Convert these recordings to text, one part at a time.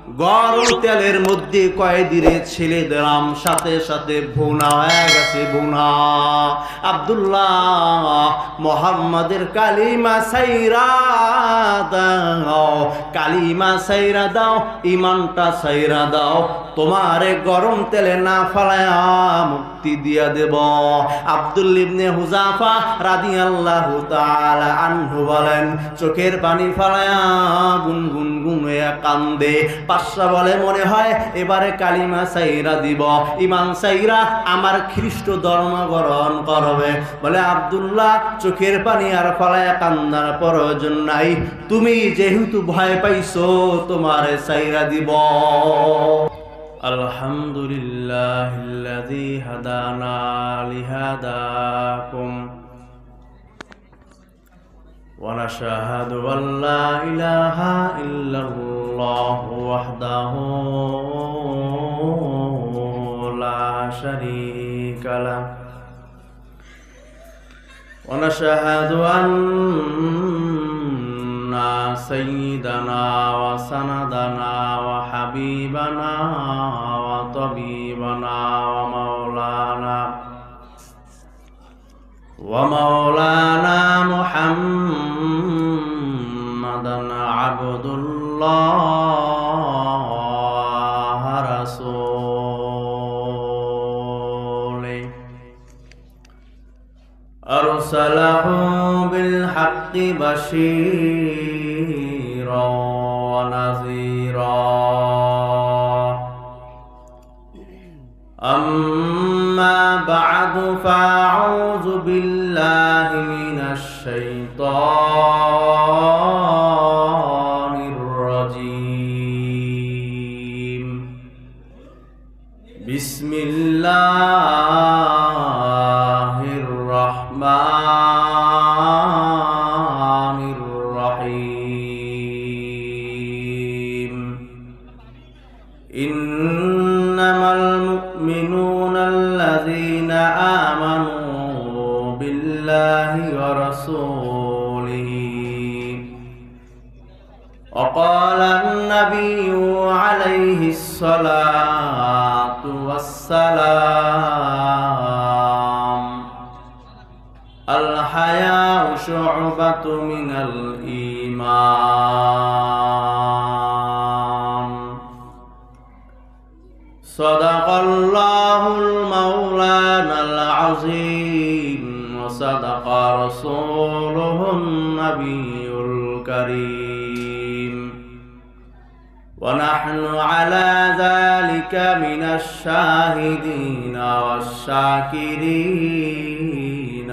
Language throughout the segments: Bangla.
গরম তেলের মধ্যে কয়েদিরে ছেলে দিলাম, সাথে সাথে ভুনা হয়ে গেছে ভুনা। আব্দুল্লাহ মোহাম্মদের কালিমা সাইরা দাও, কালিমা সাইরা দাও, ইমানটা সাইরা দাও, তোমারে গরম তেলে না ফালায়া মুক্তি দিয়া দেব। আব্দুল্লাহ ইবনে হুযাফা রাদিয়াল্লাহু তাআলা আনহু বলেন, চোখের পানি ফালায়া গুনগুন গুনে কান্দে। বাদশা বলে, মনে হয় এবারে কালিমা সাইরা দিব, ইমান সাইরা আমার খ্রিস্ট ধর্ম গ্রহণ করবে। বলে, আব্দুল্লাহ চোখের পানি আর ফালায়া কান্দার প্রয়োজন নাই, তুমি যেহেতু ভয় পাইছো তোমারে সাইরা দিব। আলহামদুলিল্লাহিল্লাযী হাদানা লিহাদাকুম ওয়া নাশহাদু আল্লা ইলাহা ইল্লাল্লাহু ওয়াহদাহু লা শারীকা লাহু ওয়া নাশহাদু আন্না সাইয়্যিদানা ওয়া সানাদানা ওয়া হাবিবানা ওয়া তাবিবানা ওয়া মাওলানা মুহাম্মাদান আবদুল্লাহ রাসূলুহু আরসালাহু বিল হাক্কি বাশীরা ওয়া নাযীরা। أما بعد فأعوذ بالله من الشيطان الرجيم. بسم الله الرحمن الرحيم. إنما المؤمنون الذين آمنوا بالله ورسوله. وقال النبي عليه الصلاة والسلام: الحياء شعبة من الإيمان. صدق الله المولانا العظيم وصدق رسوله النبي الكريم، ونحن على ذلك من الشاهدين والشاكرين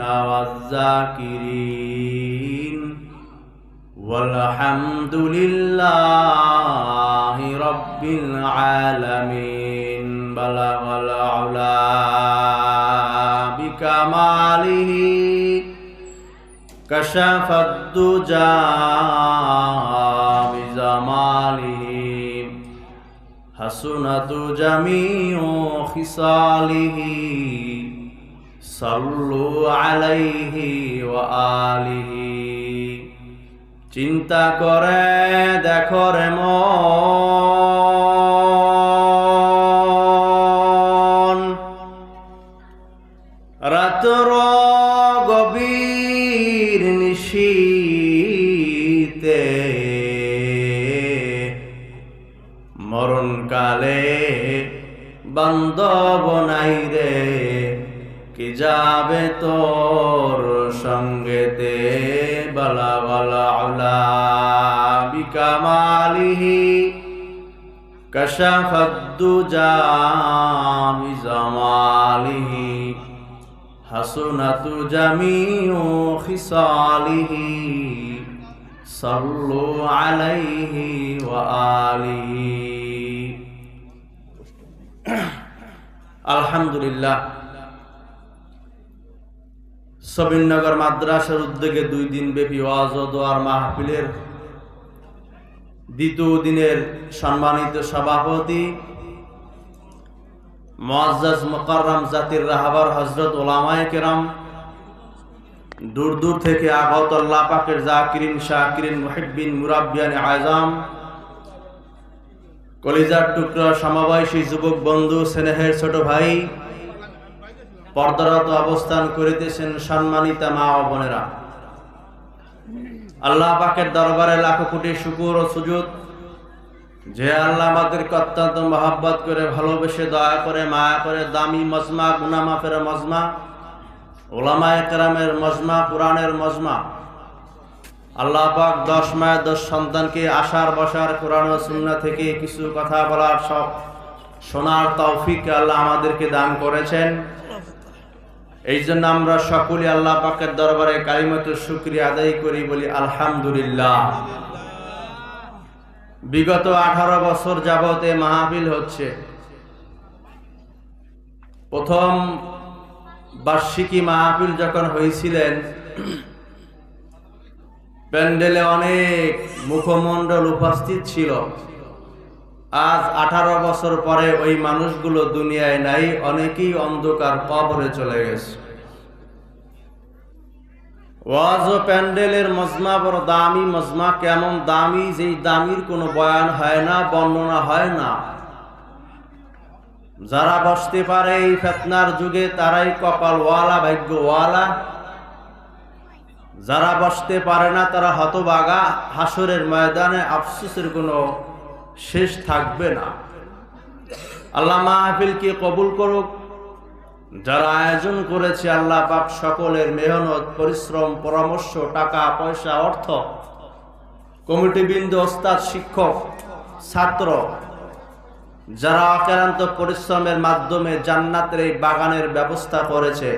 والذاكرين، والحمد لله رب العالمين. بلغ العلا بكماله، كشف الدجى بجماله، حسنت جميع خصاله. صلوا عليه وآله. চিন্তা করে দেখো রে মন, রাতর গভীর নিশীতে মরণকালে বান্ধব নাই রে, কি যাবে তোর সঙ্গেতে। বালা বালা আলা বিকামালিহি, কাশাফাদ দুজা বিজামালিহি, হাসুনাতু জামিউ খিসালিহি। সাল্লু আলাইহি ওয়া আলিহি। আলহামদুলিল্লাহ, সবিনগর মাদ্রাসার উদ্যোগে 2 দিন ব্যাপী ওয়াজ ও দোয়ার মাহফিলের দ্বিতীয় দিনের সম্মানিত সভাপতি মুআজ্জাজ মুকাররম জাতির রাহবার হযরত উলামায়ে কেরাম, দূর দূর থেকে আগত আল্লাহ পাকের জাকিরিন শাকিরিন মুহিব্বিন মুরাব্বিয়ান আযম, কলিজার টুকরা সমবয়সী যুবক বন্ধু, স্নেহের ছোট ভাই, পর্দারত অবস্থান করিতেছেন সম্মানিতা মা ও বোনেরা, আল্লাহ পাকের দরবারে লাখো কোটি শুকর ও সুজুদ, যে আল্লাহ আমাদেরকে অত্যন্ত মহব্বত করে, ভালোবেসে, দয়া করে, মায়া করে দামি মজমা, গুনাহ মাফের মজমা, উলামায়ে কেরামের মজমা, কোরআনের মজমা, আল্লাহ পাক 10 মায়ের 10 সন্তানকে আশার বসার কোরআন ও সুন্নাহ থেকে কিছু কথা বলার, সব শোনার তৌফিক আল্লাহ আমাদেরকে দান করেছেন। এই জন্য আমরা সকলে আল্লাহ পাকের দরবারে কালিমাতুর শুকরিয়া আদায় করি, বলি আলহামদুলিল্লাহ। বিগত 18 বছর যাবত এই মাহফিল হচ্ছে। প্রথম বার্ষিকী মাহফিল যখন হয়েছিলেন, প্যান্ডেলে অনেক মুখমণ্ডল উপস্থিত ছিল। আজ 18 বছর পরে ওই মানুষগুলো দুনিয়ায় নাই, অনেকেই অন্ধকার কবরে চলে গেছে। ওয়াজ ও প্যান্ডেলের মজমা বড় দামি মজমা, কেমন দামি, যেই দামির কোনো বয়ান হয় না, বর্ণনা হয় না। যারা বসতে পারে এই ফিতনার যুগে তারাই কপালওয়ালা, ভাগ্যওয়ালা। যারা বসতে পারে না তারা হতভাগা, হাসরের ময়দানে আফসোসের কোনো শেষ থাকবে না। আল্লাহ মাহফিলকে কবুল করুক। যারা আয়োজন করেছে আল্লাহ পাক সকলের মেহনত, পরিশ্রম, পরামর্শ, টাকা পয়সা, অর্থ, কমিটিবৃন্দ, ওস্তাদ, শিক্ষক, ছাত্র, যারা অক্লান্ত পরিশ্রমের মাধ্যমে জান্নাতের এই বাগানের ব্যবস্থা করেছে,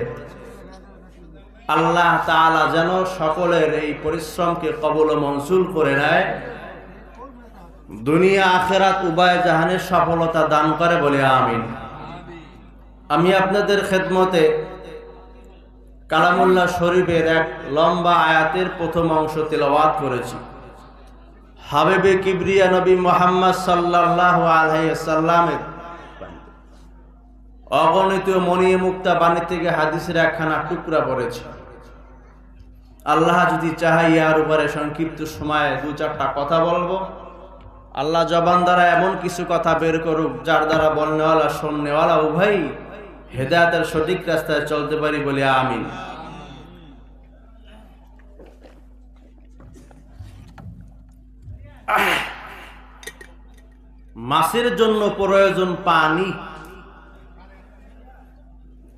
আল্লাহ তাআলা যেন সকলের এই পরিশ্রমকে কবুল ও মঞ্জুর করে নেয়, দুনিয়া আখিরাত উভয় জাহানের সফলতা দান করে, বলে আমিন। আমি আপনাদের খেদমতে কালামুল্লাহ শরীফের এক লম্বা আয়াতের প্রথম অংশ তেলাওয়াত করেছি। হাবিবে কিবরিয়া নবী মুহাম্মদ সাল্লাল্লাহু আলাইহি ওয়াসাল্লামের অগণিত মনি মুক্তা বাণী থেকে হাদিসের একখানা টুকরা পড়েছি। আল্লাহ যদি চায় ইয়ার উপরে সংক্ষিপ্ত সময়ে 2-4টা কথা বলবো। আল্লাহ জবান দ্বারা এমন কিছু কথা বের করুক যার দ্বারা বলনেওয়ালা শুননেওয়ালা উভয়ই হেদায়েতের সঠিক রাস্তায় চলতে পারি, বলে আমিন। মাছের জন্য প্রয়োজন পানি।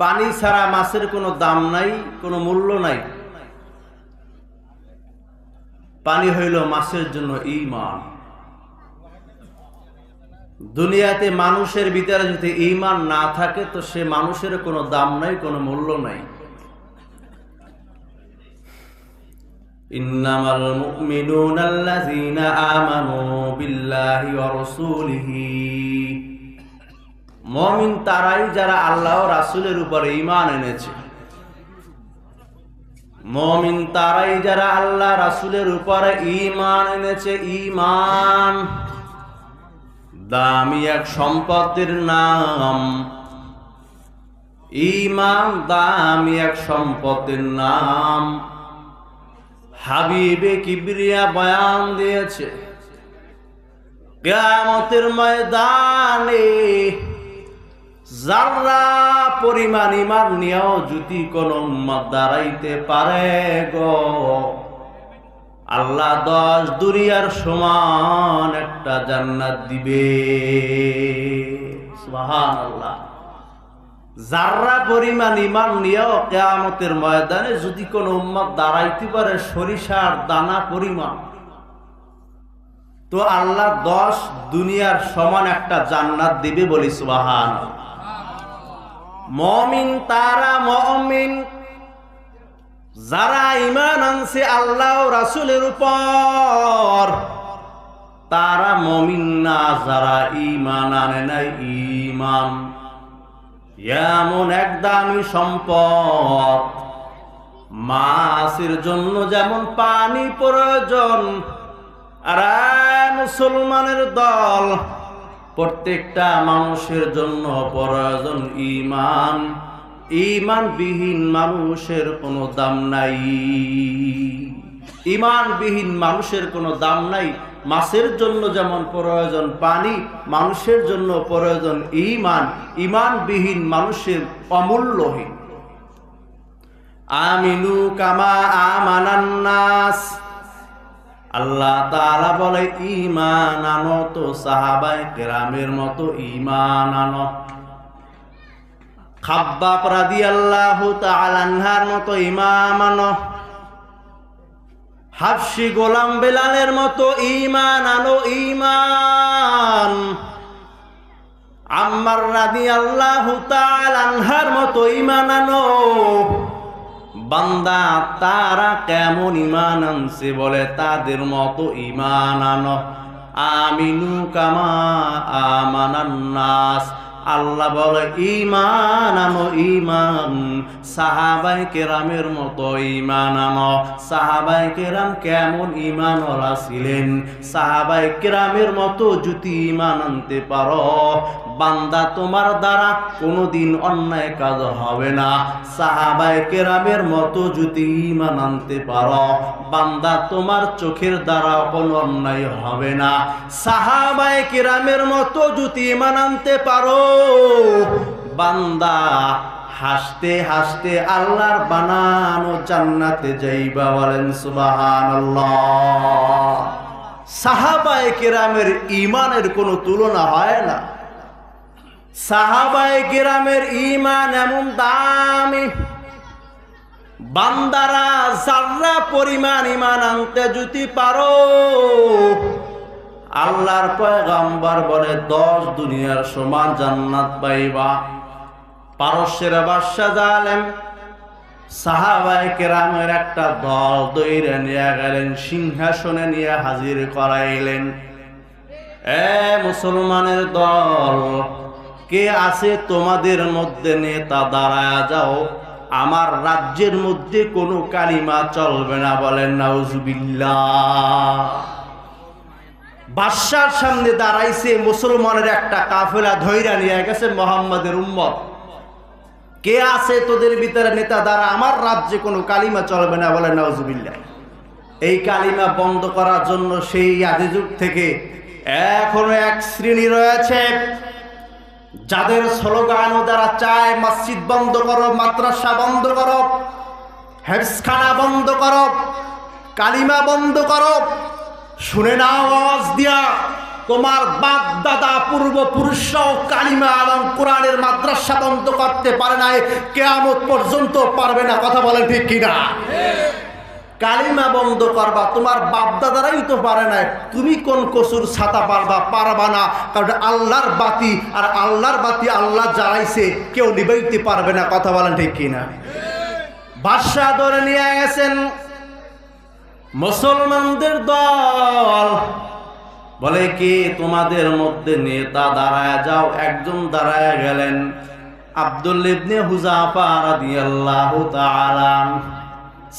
পানি ছাড়া মাছের কোনো দাম নাই, কোনো মূল্য নাই। পানি হইল মাছের জন্য ঈমান। দুনিয়াতে মানুষের ভিতরে যদি ঈমান না থাকে তো সে মানুষের কোনো দাম নাই, কোনো মূল্য নাই। ইন্নামাল মুমিনুনা আল্লাযীনা আমানু বিল্লাহি ওয়া রাসূলিহি, মুমিন তারাই যারা আল্লাহ ও রাসূলের উপরে ঈমান এনেছে। মুমিন তারাই যারা আল্লাহ রাসূলের উপরে ঈমান এনেছে। ঈমান দামি এক সম্পদের নাম। ঈমান দামি এক সম্পদের নাম। হাবিবে কিবরিয়া বয়ান দিয়েছে, কিয়ামতের ময়দানে যারা পরিমাণ ঈমান নিয়েও যদি কোন উম্মত দাঁড়াইতে পারে গো, আল্লাহ 10 দুনিয়ার সমান একটা জান্নাত দিবে। সুবহানাল্লাহ। যারা পরিমাণ ঈমান নিয়েও কিয়ামতের ময়দানে যদি কোন উম্মত দাঁড়াইতে পারে সরিষার দানা পরিমাণ, তো আল্লাহ 10 দুনিয়ার সমান একটা জান্নাত দিবে, বলি সুবহানাল্লাহ। মুমিন তারা, মুমিন যারা ঈমান আনছে আল্লাহ ও রাসূলের উপর, তারা মুমিন না। যারা ঈমান আনে নাই, ঈমান এমন এক দামি সম্পদ। মাছের জন্য যেমন পানি প্রয়োজন, আর মুসলমানের দল প্রত্যেকটা মানুষের জন্য প্রয়োজন ঈমান। ঈমানবিহীন মানুষের কোনো দাম নাই। ঈমানবিহীন মানুষের কোনো দাম নাই। মাছের জন্য যেমন প্রয়োজন পানি, মানুষের জন্য প্রয়োজন ঈমান। ঈমানবিহীন মানুষের অমূল্যহীন। আমিনু কামা আমানান নাস, আল্লাহ তাআলা বলে ঈমান আনো তো সাহাবায়ে কেরামের মতো ঈমান আনো। খাব্বাব রাদিয়াল্লাহু তাআলা আনহার মতো ঈমান আনো। হাবশী গোলাম বেলালের মতো ঈমান আনো, ঈমান। আম্মার রাদিয়াল্লাহু তাআলা আনহার মতো ঈমান আনো। বান্দা তারা কেমন ঈমান আনছে বলে তাদের মতো ঈমান আনো। আমিনু কামা আমানান নাস, আল্লাহ বলে ঈমান আনো, ঈমান। সাহাবায়ে কেরামের মতো ঈমান আনো। সাহাবায়ে কেরাম কেমন ঈমানওয়ালা ছিলেন, সাহাবায়ে কেরামের মতো যদি ঈমান আনতে পারো বান্দা তোমার দ্বারা কোনোদিন অন্যায় কাজ হবে না। সাহাবায়ে কেরামের মতো যদি ঈমান আনতে পারো বান্দা তোমার চোখের দ্বারা কোনো অন্যায় হবে না। সাহাবায়ে কেরামের মতো যদি ঈমান আনতে পারো বান্দা হাসতে হাসতে আল্লাহর বানানো জান্নাতে যাইবা। বলেন সুবহানাল্লাহ। সাহাবায়ে কেরামের ঈমানের কোনো তুলনা হয় না। সাহাবায়ে কেরামের ঈমান এমন দামি, বান্দারা যারা পরিমাণ ঈমান আনতে যদি পারো আল্লাহর পয়গম্বর বলে 10 দুনিয়ার সমান জান্নাত পাইবা। পারস্যের বাদশা জালেম সাহাবায়ে কেরামের একটা দল দইরে নিয়ে গেলেন, সিংহাসনে নিয়ে হাজির করাইলেন। এ মুসলমানের দল, কে আছে তোমাদের মধ্যে নেতা? দাঁড়ায়া যাও, আমার রাজ্যের মধ্যে কোনো কালিমা চলবে না। বলেন নাউজুবিল্লাহ। বাদশার সামনে দাঁড়াইছে মুসলমানের একটা কাফেলা ধইরা নিয়ে গেছে মুহাম্মাদের উম্মত। কে আছে তোদের ভিতরে নেতা? দ্বারা আমার রাজ্যে কোনো কালিমা চলবে না। বলেন নাউজুবিল্লাহ। এই কালিমা বন্ধ করার জন্য সেই আদি যুগ থেকে এখনো এক শ্রেণী রয়েছে যাদের স্লোগান দ্বারা চায় মসজিদ বন্ধ করো, মাদ্রাসা বন্ধ করো, হেফজখানা বন্ধ করো, কালিমা বন্ধ করো। শুনে নাও আওয়াজ দিয়া, তোমার বাপ দাদা পূর্বপুরুষরাও কালিমা এবং কোরআনের মাদ্রাসা বন্ধ করতে পারে নাই, কিয়ামত পর্যন্ত পারবে না। কথা বলেন ঠিক কিনা? কালিমা বন্ধ করবা, তোমার বাপ দাদারাই তো পারে নাই, তুমি কোন কসুর ছাতা পারবা? পারবা না। কারণ আল্লাহর বাতি, আর আল্লাহর বাতি আল্লাহ জ্বালাইছে, কেউ নিবাইতে পারবে না। কথা বলেন ঠিক কিনা? বাদশা ধরে নিয়ে গেছেন মুসলমানদের দল। বলে কি তোমাদের মধ্যে নেতা? দাঁড়ায় যাও। একজন দাঁড়ায় গেলেন, আব্দুল্লাহ ইবনে হুযাফা রাদিয়াল্লাহু তাআলা।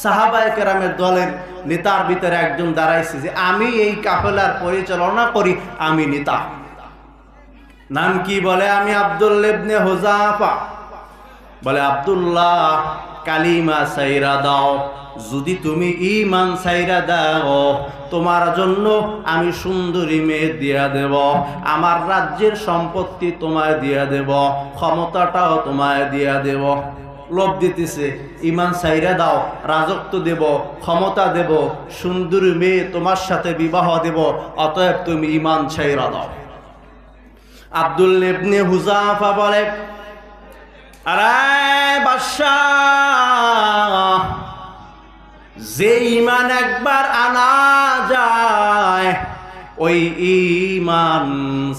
সাহাবায়ে কেরামের দলের নেতার ভিতরে একজন দাঁড়াইছে যে আমি এই কাফেলার পরিচালনা করি, আমি নেতা। নাম কি? বলে আমি আব্দুল্লাহ ইবনে হুযাফা। বলে আব্দুল্লাহ, কালিমা সাইরা দাও। যদি তুমি ঈমান সাইরা দাও তোমার জন্য আমি সুন্দরী মেয়ে দিয়া দেব, আমার রাজ্যের সম্পত্তি তোমায় দিয়া দেব, ক্ষমতাটাও তোমায় দিয়া দেব। লোভ দিতেছে, ঈমান সাইরা দাও, রাজত্ব দেব, ক্ষমতা দেব, সুন্দরী মেয়ে তোমার সাথে বিবাহ দেব, অতএব তুমি ঈমান সাইরা দাও। আব্দুল্লাহ ইবনে হুযাফা বলে, আরে বাদশাহ, যে ঈমান একবার আনা যায় ওই ঈমান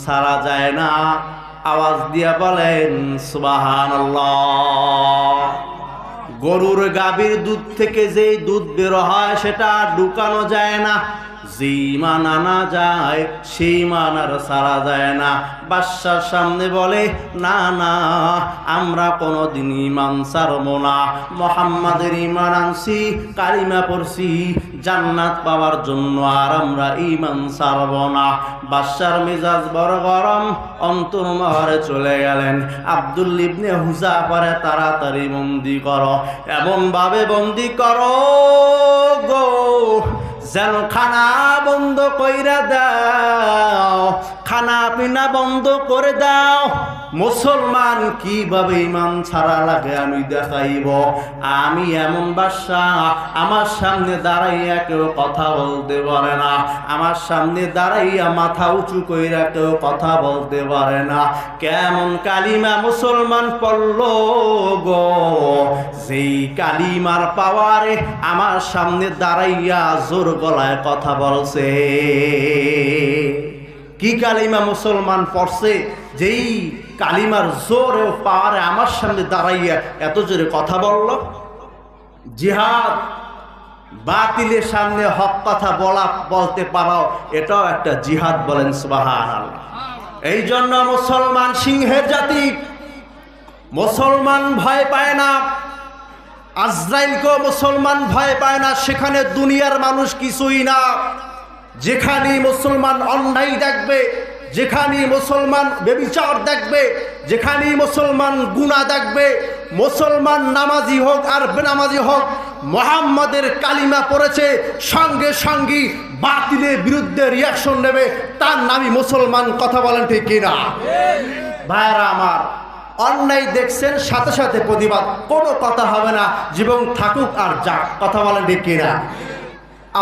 সারা যায় না। আওয়াজ দিয়া বলেন সুবহানাল্লাহ। গরুর গাভীর দুধ থেকে যেই দুধ বের হয় সেটা ঢুকানো যায় না, যে ঈমান আনা যায় সেই ঈমান আর সারা যায় না। বাদশার সামনে বলে, না না, আমরা কোনোদিন ঈমান ছাড়বো না। মুহাম্মাদের ঈমান আনছি, কালিমা পড়ছি জান্নাত পাওয়ার জন্য, আর আমরা ঈমান ছাড়বো না। বাদশার মেজাজ বড় গরম, অন্তর্মহরে চলে গেলেন। আব্দুল্লাহ ইবনে হুযাফারে তাড়াতাড়ি বন্দি করো, এমন ভাবে বন্দি করো গো যেন খানা বন্ধ কইরা দাও, খানা পিনা বন্ধ করে দাও। মুসলমান কিভাবে ইমান ছাড়া লাগে আমি দেখাইব। আমি এমন বাদশাহ, আমার সামনে দাঁড়াইয়া কেউ কথা বলতে পারে না, আমার সামনে দাঁড়াইয়া মাথা উঁচু কইরা কেউ কথা বলতে পারে না। কেমন কালিমা মুসলমান পড়ল গো, যেই কালিমার পাওয়ারে আমার সামনে দাঁড়াইয়া জোর গলায় কথা বলছে। কি কালিমা মুসলমান পড়ছে, যেই কালিমার জোরে পাওয়ারে আমার সামনে দাঁড়াইয়া এত জোরে কথা বলল। জিহাদ, বাতিলের সামনে হক কথা বলতে পারো, এটাও একটা জিহাদ। বলেন সুবহানাল্লাহ। এই জন্য মুসলমান সিংহের জাতি, মুসলমান ভয় পায় না। আজরাইলকেও মুসলমান ভয় পায় না, সেখানে দুনিয়ার মানুষ কিছুই না। যেখানে মুসলমান অন্যায় দেখবে, যেখানে মুসলমান ব্যভিচার দেখবে, যেখানে মুসলমান গুনাহ দেখবে, মুসলমান নামাজি হোক আর বেনামাজি হোক, মুহাম্মাদের কালিমা পড়েছে, সঙ্গে সঙ্গে বাতিলের বিরুদ্ধে রিয়াকশন নেবে, তার নামই মুসলমান। কথা বলেন ঠিক কিনা? ভাইরা আমার, অন্যায় দেখছেন, সাথে সাথে প্রতিবাদ, কোনো কথা হবে না, জীবন থাকুক আর যাক। কথা বলেন ঠিক কিনা?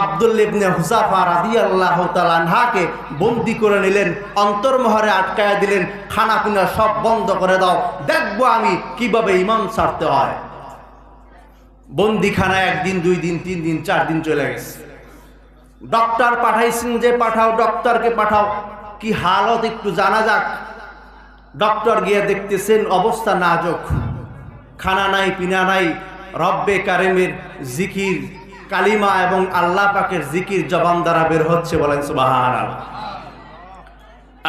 আব্দুল্লাহ ইবনে হুযাফা রাদিয়াল্লাহু তাআলা আনহুকে বন্দী করে নিলেন, অন্তর্মহরে আটকায়া দিলেন, খানা পিনা সব বন্ধ করে দাও, দেখবো আমি কিভাবে ইমান ছাড়তে হয়। বন্দিখানা 1 দিন 2 দিন 3 দিন 4 দিন চলে গেছে। ডক্টর পাঠাইছেন যে পাঠাও, ডক্টরকে পাঠাও, কি হালত একটু জানা যাক। ডক্টর গিয়ে দেখতেছেন অবস্থা নাজুক, খানা নাই, পিনা নাই, রব্বে কারিমের জিকির, কালিমা এবং আল্লাহ পাকের জিকির জবান দ্বারা বের হচ্ছে। বলেন সুবহানাল্লাহ।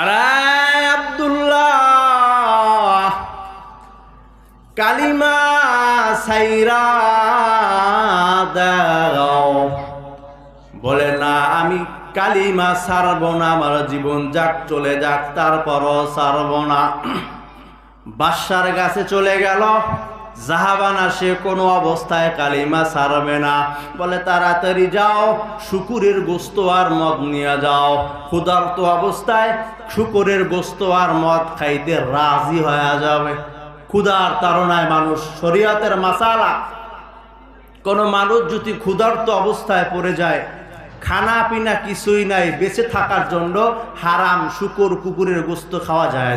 আরে আব্দুল্লাহ, কালিমা সাইরা দাও। বলে না, আমি কালিমা ছাড়ব না, আমার জীবন যাক চলে যাক, তারপরও ছাড়ব না। বাদশার কাছে চলে গেল, জাহাবানা সে কোনো অবস্থায় কালিমা ছাড়বে না। বলে তাড়াতাড়ি যাও, শুকুরের গোস্ত আর মদ নিয়ে যাও। ক্ষুধার্ত অবস্থায় শুকুরের গোস্ত আর মদ খাইতে রাজি হয়ে যাবে। ক্ষুধার তাড়নায় মানুষ, শরীয়তের মাসালা, কোনো মানুষ যদি ক্ষুধার্ত অবস্থায় পড়ে যায়, খানা পিনা কিছুই নাই, বেঁচে থাকার জন্য হারাম শুকুর কুকুরের গোস্ত খাওয়া যায়।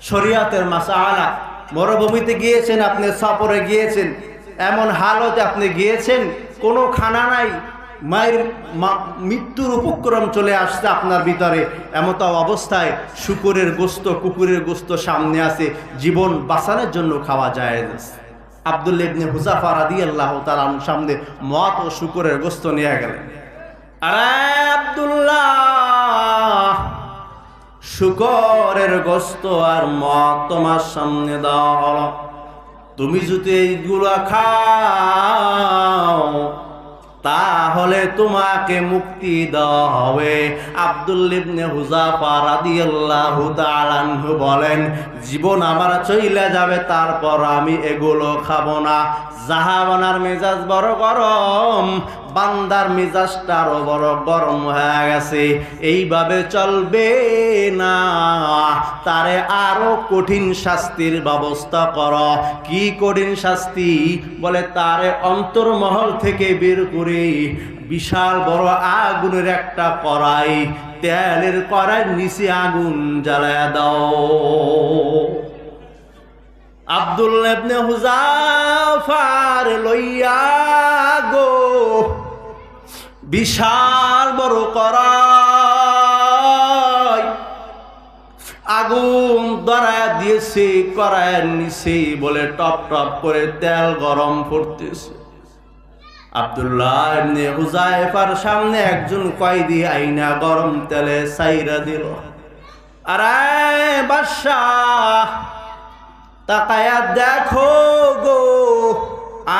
শরীয়তের মাসালা। মরুভূমিতে গিয়েছেন আপনি, সফরে গিয়েছেন, এমন হালতে আপনি গিয়েছেন, কোনো খানা নাই, মায়ের মৃত্যুর উপক্রম চলে আসছে আপনার ভিতরে, এমত অবস্থায় শুকুরের গোস্ত, কুকুরের গোস্ত সামনে আছে, জীবন বাঁচানোর জন্য খাওয়া যায়। আব্দুল্লাহ ইবনে হুযাফা রাদিয়াল্লাহু তাআলা সামনে মদ ও শুকুরের গোস্ত নিয়ে গেলেন। আরে আব্দুল্লাহ, শুকরের গোস্ত আর মদ তোমার সামনে দেওয়া হলো, তুমি যদি এইগুলা খাও তাহলে তোমাকে মুক্তি দেওয়া হবে। আব্দুল্লাহ ইবনে হুযাফা রাদিয়াল্লাহু তাআলা আনহু বলেন, জীবন আমার চইলা যাবে, তারপর আমি এগুলো খাবো না। জাহাবানার মেজাজ বড় গরম, বান্দার মেজাজটা আরো বড় গরম হয়ে গেছে। এইভাবে চলবে না, তারে আরো কঠিন শাস্তির ব্যবস্থা করো। কি কঠিন শাস্তি? বলে তারে অন্তর্মহল থেকে বের করে বিশাল বড় আগুনের একটা কড়াই, তেলের কড়াইয়ের নিচে আগুন জ্বালায়া দাও। আব্দুল্লাহ ইবনে হুযাফার লইয়া গো বিশাল বড় কড়াই, আগুন ধরায়া দিয়েছে কড়াইয়ের নিচে, বলে টপ টপ করে তেল গরম করতেছে। আব্দুল্লাহ ইবনে হুযাফার সামনে একজন কয়েদি আইনা গরম তেলে ছাইরা দিল। আরে বাদশাহ, তাকায়া দেখো গো,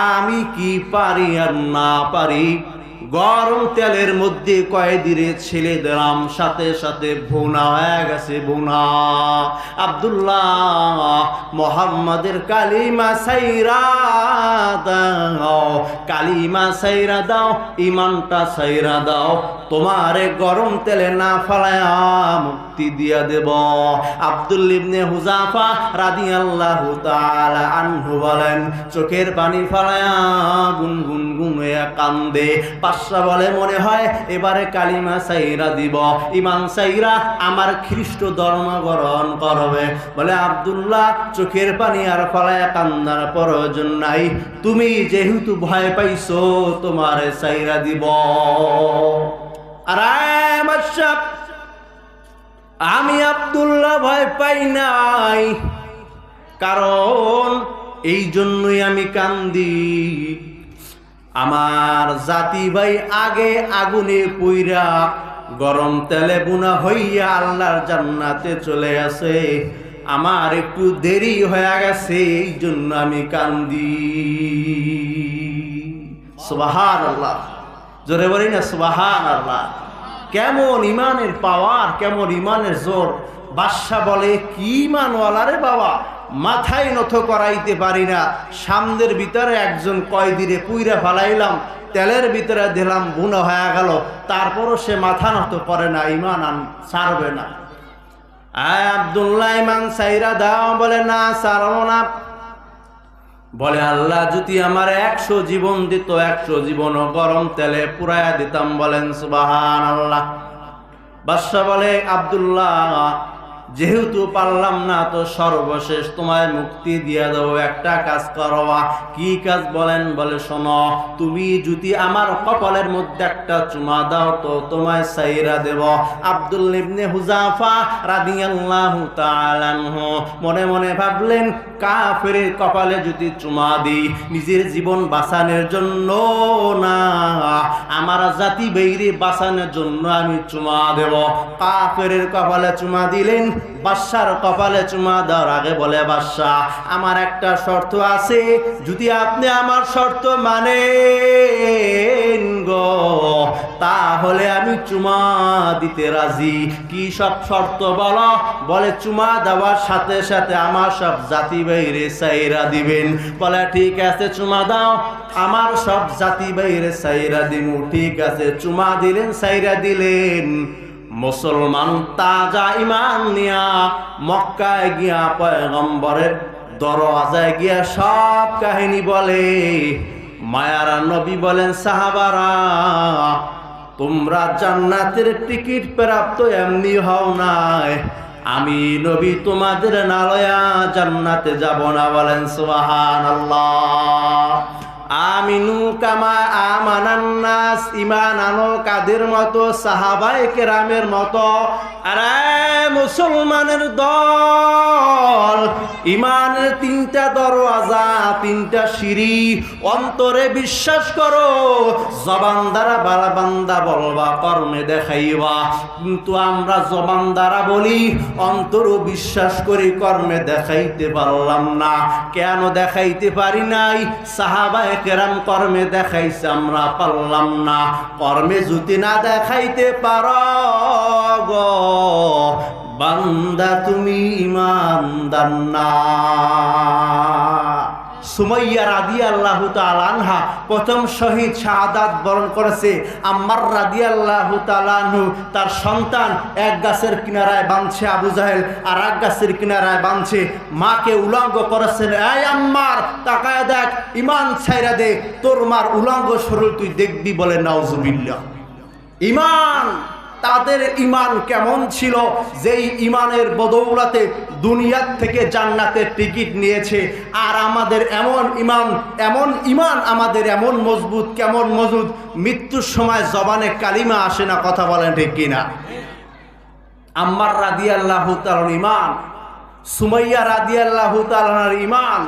আমি কি পারি আর না পারি। গরম তেলের মধ্যে কয়েদিরে ছেলে দিলাম, সাথে সাথে ভুনা হয়ে গেছে ভুনা। আব্দুল্লাহ মোহাম্মদের কালিমা সাইরা দাও, কালিমা সাইরা দাও, ইমানটা সাইরা দাও, তোমারে গরম তেলে না ফালায়া মুক্তি দিয়া দেব। আব্দুল্লাহ ইবনে হুযাফা রাদিয়াল্লাহু তাআলা আনহু বলেন, চোখের পানি ফালায়া গুনগুন গুনয়ে কান্দে। বাদশা বলে, মনে হয় এবারে কালিমা সাইরা দিব, ইমান সাইরা আমার খ্রিস্ট ধর্ম গ্রহণ করবে। বলে, আব্দুল্লাহ চোখের পানি আর ফালায়া কান্দার প্রয়োজন নাই, তুমি যেহেতু ভয় পাইছো তোমারে সাইরা দিব। আমি আব্দুল্লাহ ভয় পাই নাই, কারণ এই জন্যই আমি কান্দি, আমার জাতি ভাই আগে আগুনে পুইরা গরম তেলে বুনা হইয়া আল্লাহর জান্নাতে চলে আসে, আমার একটু দেরি হয়ে গেছে, এই জন্য আমি কান্দি। সুবহানাল্লাহ, জোরে বলি না সুবহানাল্লাহ। কেমন ইমানের পাওয়ার, কেমন ইমানের জোর। বাদশা বলে, কি ইমানওয়ালা রে বাবা, মাথায় নত করাইতে পারি না, সামনের ভিতরে একজন কয়েদিরে পুইরা ফালাইলাম, তেলের ভিতরে দিলাম, বুনা হয়ে গেল, তারপরও সে মাথা নত করে না, ইমান ছাড়বে না। আব্দুল্লাহ ইমান সাইরা দাও, বলে না ছাড়ব না। বলে, আল্লাহ যদি আমার 100 জীবন দিত, 100 জীবনও গরম তেলে পুরাইয়া দিতাম। বলেন সুবহানাল্লাহ। বাদশা বলে, আব্দুল্লাহ যেহেতু পারলাম না, তো সর্বশেষ তোমায় মুক্তি দিয়ে দেবো, একটা কাজ করবা। কি কাজ বলেন? বলে, শোনো, তুমি যদি আমার কপালের মধ্যে একটা চুমা দাও তো তোমায় সাইরা দেব। আব্দুল্লাহ ইবনে হুযাফা রাদিয়াল্লাহু তাআলা আনহু মনে মনে ভাবলেন, কাফেরের কপালে যদি চুমা দিই, নিজের জীবন বাঁচানোর জন্য না, আমার জাতি বেইরে বাঁচানোর জন্য আমি চুমা দেব। কাফেরের কপালে চুমা দিলেন, বাদশার কপালে চুমা দেওয়ার আগে বলে, বাদশা আমার একটা শর্ত আছে, যদি আপনি আমার শর্ত মানেন গো, তাহলে আমি চুমা দিতে রাজি। কি সব শর্ত বলো? বলে, চুমা দেওয়ার সাথে সাথে আমার সব জাতি বাইরে সাইরা দিবেন। বলে, ঠিক আছে চুমা দাও, আমার সব জাতি বাইরে সাইরা দিমু। ঠিক আছে, চুমা দিলেন, সাইরা দিলেন। মুসলমান তাজা ইমান নিয়া মক্কায় গিয়া পয়গম্বরের দরওয়াজায় গিয়া সব কাহিনী বলে। মায়ারা নবী বলেন, সাহাবারা তোমরা জান্নাতের টিকিট প্রাপ্ত এমনি হও নাই, আমি নবী তোমাদের নালয়া জান্নাতে যাব না। বলেন সুবহানাল্লাহ। আমিনু কামা আমানান নাস, ঈমান আনো কাদের মতো? সাহাবায়ে কেরামের মতো। আরে মুসলমানের দল, ঈমানের 3টা দরওয়াজা, 3টা সিঁড়ি। অন্তরে বিশ্বাস করো, জবান দ্বারা বালা বান্দা বলবা, কর্মে দেখাইবা। কিন্তু আমরা জবান দ্বারা বলি, অন্তরও বিশ্বাস করি, কর্মে দেখাইতে পারলাম না। কেন দেখাইতে পারি নাই? সাহাবায়ে কেরাম কর্মে দেখাইছে, আমরা পারলাম না। কর্মে যদি না দেখাইতে পারো গো বান্দা, তুমি ঈমানদার না। সুমাইয়া রাদিয়াল্লাহু তাআলা আনহা প্রথম শহীদ শাহাদাত বরণ করেছে। আম্মার রাদিয়াল্লাহু তাআলা আনহু তার সন্তান এক গাছের কিনারায় বাঁধছে, আবু জাহেল আর এক গাছের কিনারায় বাঁধছে। মাকে উলঙ্গ করেছেন, এই আম্মার তাকায় দেখ, ঈমান ছাইরা দে, তোর মার উলঙ্গ শরীর তুই দেখবি। বলে নাউজুবিল্লাহ। ঈমান, তাদের ঈমান কেমন ছিল, যেই ঈমানের বদৌলতে দুনিয়ার থেকে জান্নাতের টিকিট নিয়েছে। আর আমাদের এমন ঈমান আমাদের এমন মজবুত, কেমন মজবুত, মৃত্যুর সময় জবানে কালিমা আসে না। কথা বলেন ঠিক কিনা? আম্মার রাদিয়াল্লাহু তাআলার ঈমান, সুমাইয়া রাদিয়াল্লাহু তাআলার ঈমান।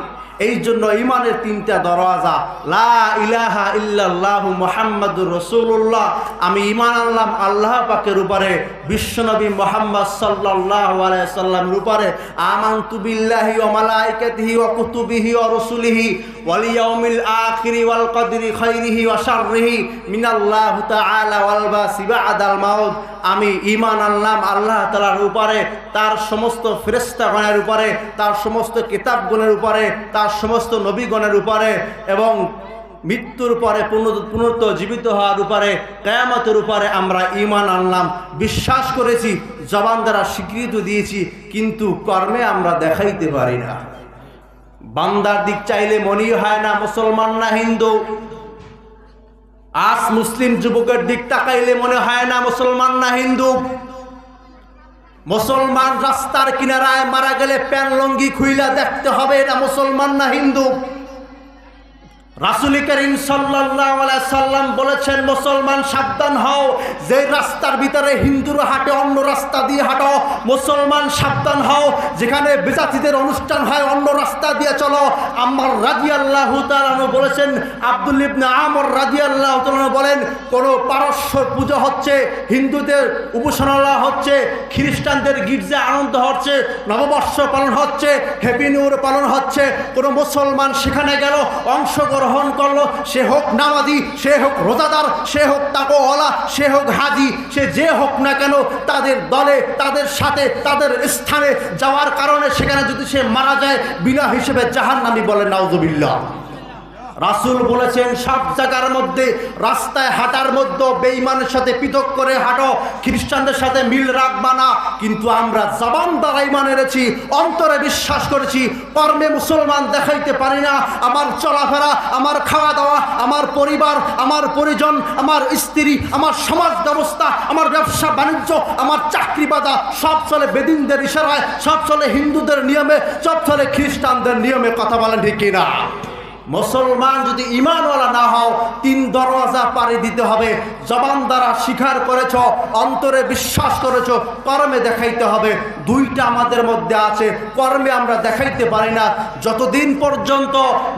এই জন্য ঈমানের 3টা দরওয়াজা, লা ইলাহা ইল্লাল্লাহু মুহাম্মাদুর রাসূলুল্লাহ, আমি ঈমান আনলাম আল্লাহ পাকের উপরে, বিশ্বনবী মুহাম্মদ সাল্লাল্লাহু আলাইহি সাল্লামের উপরে আমানতু বিল্লাহি ওয়া মালাইকাতিহি ওয়া কুতুবিহি ওয়া রাসূলিহি ওয়াল ইয়াউমিল আখিরি ওয়াল কদরি খাইরিহি ওয়া শাররিহি মিনাল্লাহি তাআলা ওয়াল বাসি বাদাল মাউত। আমি ঈমান আনলাম আল্লাহ তাআলার উপরে, তার সমস্ত ফেরেশতাগণের উপরে, তার সমস্ত কিতাবগণের উপরে, তার সমস্ত নবীগণের উপরে এবং মৃত্যুর পরে পুনরুত্থ জীবিত হওয়ার উপরে, কিয়ামতের উপরে আমরা ঈমান আনলাম, বিশ্বাস করেছি, জবান দ্বারা স্বীকৃতি দিয়েছি, কিন্তু কর্মে আমরা দেখাইতে পারি না। বান্দার দিক চাইলে মনেই হয় না মুসলমান না হিন্দু। আজ মুসলিম যুবকের দিক তাকাইলে মনে হয় না মুসলমান না হিন্দু। মুসলমান রাস্তার কিনারায় মারা গেলে প্যান লঙ্গি খুইলা দেখতে হবে এটা মুসলমান না হিন্দু। রাসূল করিম সাল্লাল্লাহু আলাইহি সাল্লাম বলেছেন, মুসলমান সাবধান হও, যে রাস্তার ভিতরে হিন্দুরা হাঁটে অন্য রাস্তা দিয়ে হাঁটো। মুসলমান সাবধান হও, যেখানে বিজাতিদের অনুষ্ঠান হয় অন্য রাস্তা দিয়ে চলো। আম্মার রাদিয়াল্লাহু তাআলা বলেছেন, আব্দুল্লাহ ইবনে আমর রাদিয়াল্লাহু তাআলা বলেন, কোন পারস্য পূজা হচ্ছে, হিন্দুদের উপাসনালয় হচ্ছে, খ্রিস্টানদের গির্জা আনন্দ হচ্ছে, নববর্ষ পালন হচ্ছে, হ্যাপি নিউ ইয়ার পালন হচ্ছে, কোন মুসলমান সেখানে গেল, অংশগ্রহণ করলো, সে হোক নামাজি, সে হোক রোজাদার, সে হোক তাকওয়ালা, সে হোক হাজি, সে যে হোক না কেন, তাদের দলে, তাদের সাথে, তাদের স্থানে যাওয়ার কারণে সেখানে যদি সে মারা যায়, বিনা হিসেবে জাহান্নামী, বলে নাউজুবিল্লাহ। রাসূল বলেছেন, সব জায়গার মধ্যে রাস্তায় হাঁটার মধ্যে বেঈমানের সাথে পৃথক করে হাঁটো, খ্রিস্টানদের সাথে মিল রাখবা না। কিন্তু আমরা জবান দ্বারা ঈমান এনেছি, অন্তরে বিশ্বাস করেছি, কর্মে মুসলমান দেখাইতে পারি না। আমার চলাফেরা, আমার খাওয়া দাওয়া, আমার পরিবার, আমার পরিজন, আমার স্ত্রী, আমার সমাজ ব্যবস্থা, আমার ব্যবসা বাণিজ্য, আমার চাকরি বাদা সব চলে বেদিনদের ইশারায়, সব চলে হিন্দুদের নিয়মে, সব চলে খ্রিস্টানদের নিয়মে। কথা বলেন ঠিক কিনা? মুসলমান যদি ঈমানওয়ালা না হও, 3 দরওয়াজা পাড়ি দিতে হবে। জবান দ্বারা স্বীকার করেছ, অন্তরে বিশ্বাস করেছ, কর্মে দেখাইতে হবে। 2টা আমাদের মধ্যে আছে, কর্মে আমরা দেখাইতে পারি না। যতদিন পর্যন্ত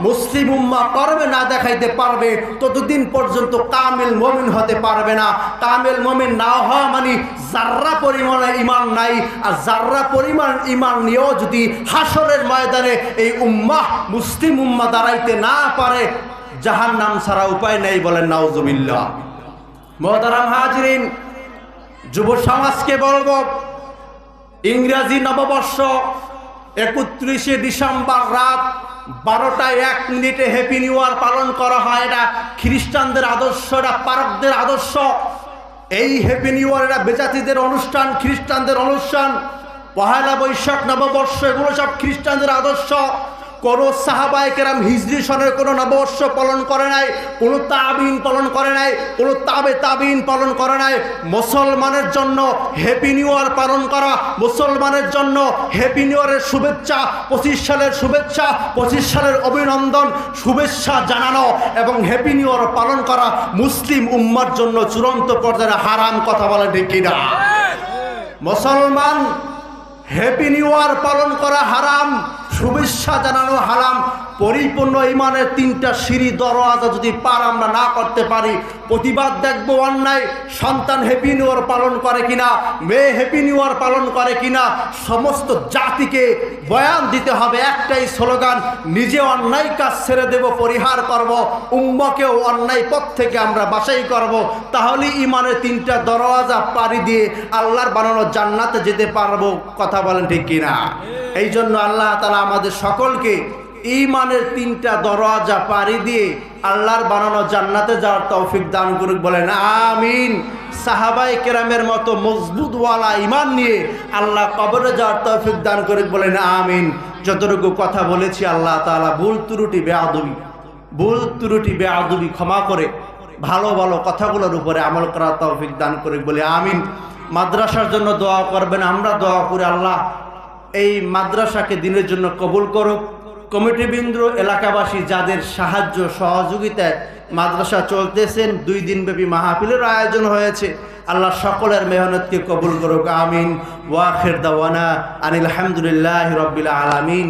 মুসলিম উম্মাহ কর্মে না দেখাইতে পারবে, ততদিন পর্যন্ত কামিল মুমিন হতে পারবে না। কামিল মুমিন না হওয়া মানে যাররা পরিমাণে ঈমান নাই, আর যাররা পরিমাণ ঈমান নিয়েও যদি হাসরের ময়দানে এই উম্মাহ, মুসলিম উম্মাহ দাঁড়াইতে না পারে, জাহান্নাম ছাড়া উপায় নেই, বলেন নাউজুবিল্লাহ। মুহতারাম হাজিরিন, যুব সমাজকে বলবো, ইংরেজি নববর্ষ 31শে ডিসেম্বর রাত 12:01 হ্যাপি নিউ ইয়ার পালন করা হয়। এটা খ্রিস্টানদের আদর্শ, এটা পারকদের আদর্শ। এই হ্যাপি নিউ ইয়ার এটা বেজাতিদের অনুষ্ঠান, খ্রিস্টানদের অনুষ্ঠান। পহেলা বৈশাখ, নববর্ষ, এগুলো সব খ্রিস্টানদের আদর্শ। কোন সাহাবায়ে কেরাম হিজরি সনের কোন নববর্ষ পালন করে নাই, কোন তাবিন পালন করে নাই, কোন তাবিন পালন করে নাই। মুসলমানের জন্য হ্যাপি নিউ ইয়ার পালন করা, মুসলমানের জন্য হ্যাপি নিউ ইয়ারের শুভেচ্ছা, 25 সালের শুভেচ্ছা, 25 সালের অভিনন্দন, শুভেচ্ছা জানানো এবং হ্যাপি নিউ ইয়ার পালন করা মুসলিম উম্মার জন্য চূড়ান্ত পর্যায়ে হারাম। কথা বলে ঠিক কিনা? মুসলমান হ্যাপি নিউ ইয়ার পালন করা হারাম, শুভেচ্ছা জানানো হারাম। পরিপূর্ণ ঈমানের 3টা সিঁড়ি দরওয়াজা যদি পার আমরা না করতে পারি, প্রতিবাদ দেখবো অন্যায়। সন্তান হ্যাপি নিউ ইয়ার পালন করে কিনা, মেয়ে হ্যাপি নিউ ইয়ার পালন করে কিনা, সমস্ত জাতিকে বয়ান দিতে হবে একটাই স্লোগান, নিজে অন্যায় কাজ ছেড়ে দেব, পরিহার করব, উম্মাহকেও অন্যায় পথ থেকে আমরা বাছাই করব। তাহলে ঈমানের 3টা দরওয়াজা পাড়ি দিয়ে আল্লাহর বানানো জান্নাতে যেতে পারবো। কথা বলেন ঠিক কিনা? এই জন্য আল্লাহ তাআলা আমাদের সকলকে ঈমানের 3টা দরওয়াজা পাড়ি দিয়ে আল্লাহর বানানো জান্নাতে যাওয়ার তৌফিক দান করুক, বলেন আমিন। সাহাবায়ে কেরামের মতো মজবুতওয়ালা ঈমান নিয়ে আল্লাহ কবরে যাওয়ার তৌফিক দান করুক, বলেন আমিন। যতটুকু কথা বলেছি আল্লাহ তাআলা ভুল ত্রুটি বেয়াদবি ক্ষমা করে ভালো ভালো কথাগুলোর উপরে আমল করার তৌফিক দান করুক, বলে আমিন। মাদ্রাসার জন্য দোয়া করবেন, আমরা দোয়া করি আল্লাহ এই মাদ্রাসাকে দিনের জন্য কবুল করুক। কমিটিবৃন্দ, এলাকাবাসী যাদের সাহায্য সহযোগিতায় মাদ্রাসা চলতেছেন, 2 দিনব্যাপী মাহফিলের আয়োজন হয়েছে, আল্লাহ সকলের মেহনতকে কবুল করুক, আমিন। ওয়া আখির দাওয়ানা আনিল হামদুলিল্লাহি রাব্বিল আলামিন।